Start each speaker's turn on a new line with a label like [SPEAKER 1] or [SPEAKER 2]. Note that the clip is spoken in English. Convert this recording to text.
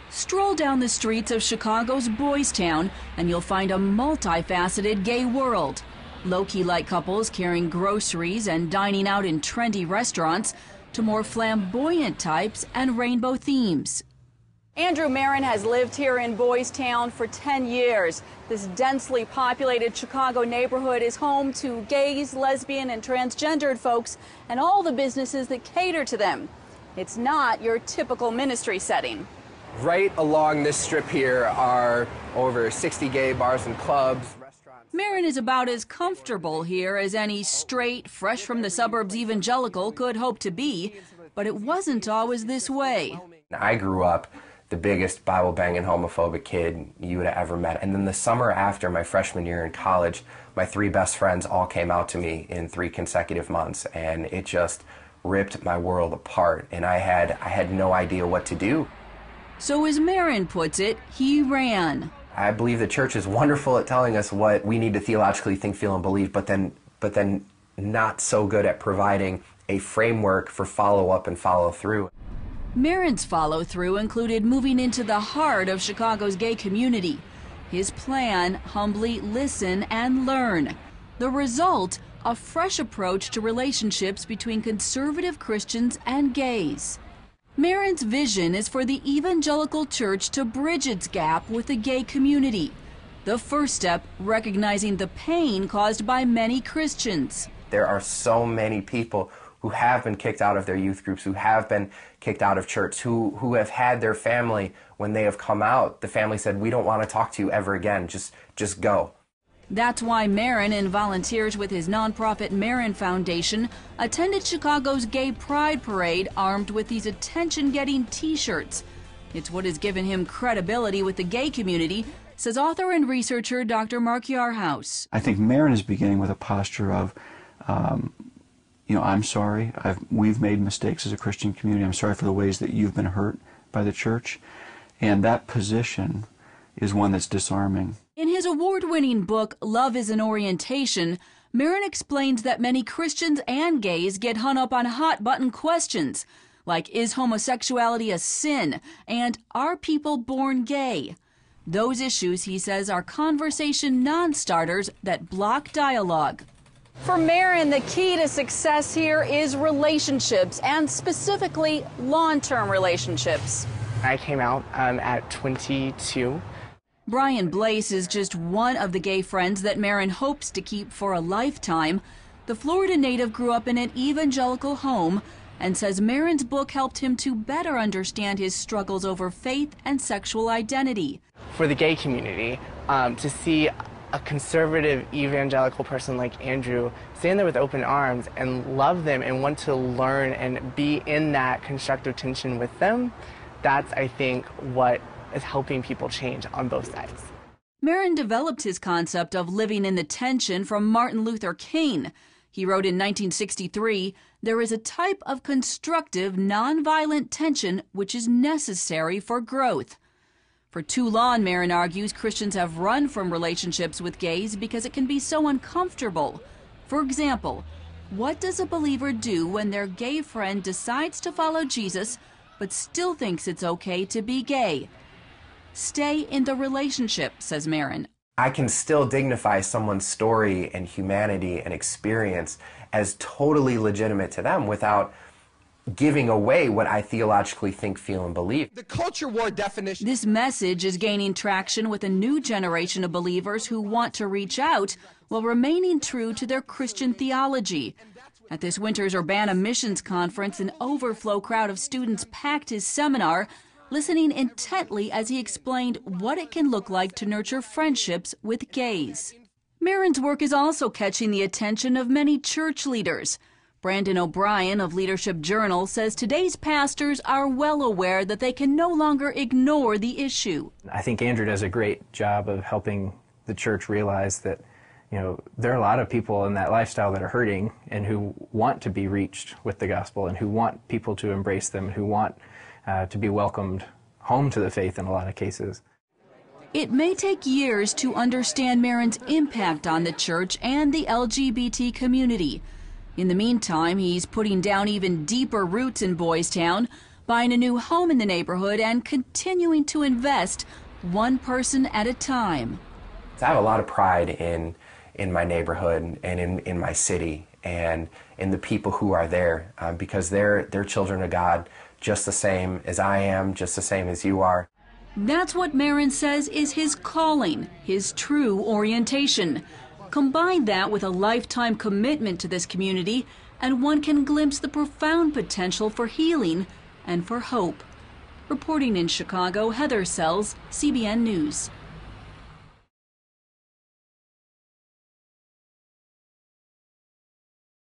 [SPEAKER 1] Stroll down the streets of Chicago's Boys Town and you'll find a multifaceted gay world. Low-key light couples carrying groceries and dining out in trendy restaurants to more flamboyant types and rainbow themes. Andrew Marin has lived here in Boys Town for 10 years. This densely populated Chicago neighborhood is home to gays, lesbian, and transgendered folks and all the businesses that cater to them. It's not your typical ministry setting.
[SPEAKER 2] Right along this strip here are over 60 gay bars and clubs.
[SPEAKER 1] Marin is about as comfortable here as any straight, fresh from the suburbs evangelical could hope to be, but it wasn't always this way.
[SPEAKER 2] I grew up the biggest Bible-banging homophobic kid you would have ever met. And then the summer after my freshman year in college, my 3 best friends all came out to me in 3 consecutive months, and it just ripped my world apart, and I had no idea what to do.
[SPEAKER 1] So as Marin puts it, he ran.
[SPEAKER 2] I believe the church is wonderful at telling us what we need to theologically think, feel, and believe, but then not so good at providing a framework for follow-up and follow-through.
[SPEAKER 1] Marin's follow-through included moving into the heart of Chicago's gay community. His plan, humbly listen and learn. The result, a fresh approach to relationships between conservative Christians and gays. Marin's vision is for the evangelical church to bridge its gap with the gay community. The first step, recognizing the pain caused by many Christians.
[SPEAKER 2] There are so many people who have been kicked out of their youth groups, who have been kicked out of church, who have had their family, when they have come out, the family said, "We don't want to talk to you ever again, just go."
[SPEAKER 1] That's why Marin and volunteers with his nonprofit Marin Foundation attended Chicago's Gay Pride Parade armed with these attention-getting T-shirts. It's what has given him credibility with the gay community, says author and researcher Dr. Mark Yarhouse.
[SPEAKER 3] I think Marin is beginning with a posture of, I'm sorry, we've made mistakes as a Christian community. I'm sorry for the ways that you've been hurt by the church. And that position is one that's disarming.
[SPEAKER 1] In his award-winning book, Love is an Orientation, Marin explains that many Christians and gays get hung up on hot-button questions, like is homosexuality a sin, and are people born gay? Those issues, he says, are conversation non-starters that block dialogue. For Marin, the key to success here is relationships, and specifically long-term relationships.
[SPEAKER 4] I came out at 22.
[SPEAKER 1] Brian Blaze is just one of the gay friends that Marin hopes to keep for a lifetime. The Florida native grew up in an evangelical home and says Marin's book helped him to better understand his struggles over faith and sexual identity.
[SPEAKER 4] For the gay community, to see a conservative evangelical person like Andrew stand there with open arms and love them and want to learn and be in that constructive tension with them, that's, I think, what is helping people change on both sides.
[SPEAKER 1] Marin developed his concept of living in the tension from Martin Luther King. He wrote in 1963, "There is a type of constructive, nonviolent tension which is necessary for growth." For too long, Marin argues, Christians have run from relationships with gays because it can be so uncomfortable. For example, what does a believer do when their gay friend decides to follow Jesus but still thinks it's okay to be gay? Stay in the relationship, says Marin.
[SPEAKER 2] I can still dignify someone's story and humanity and experience as totally legitimate to them without giving away what I theologically think, feel, and believe.
[SPEAKER 5] The culture war definition.
[SPEAKER 1] This message is gaining traction with a new generation of believers who want to reach out while remaining true to their Christian theology. At this winter's Urbana Missions Conference, an overflow crowd of students packed his seminar, listening intently as he explained what it can look like to nurture friendships with gays. Marin's work is also catching the attention of many church leaders. Brandon O'Brien of Leadership Journal says today's pastors are well aware that they can no longer ignore the issue.
[SPEAKER 6] I think Andrew does a great job of helping the church realize that, there are a lot of people in that lifestyle that are hurting and who want to be reached with the gospel and who want people to embrace them, who want to be welcomed home to the faith in a lot of cases.
[SPEAKER 1] It may take years to understand Marin's impact on the church and the LGBT community. In the meantime, he's putting down even deeper roots in Boys Town buying a new home in the neighborhood and continuing to invest one person at a time.
[SPEAKER 2] I have a lot of pride in my neighborhood and in my city and in the people who are there because they're children of God just the same as I am, just the same as you are.
[SPEAKER 1] That's what Marin says is his calling, his true orientation. Combine that with a lifetime commitment to this community, and one can glimpse the profound potential for healing and for hope. Reporting in Chicago, Heather Sells, CBN News.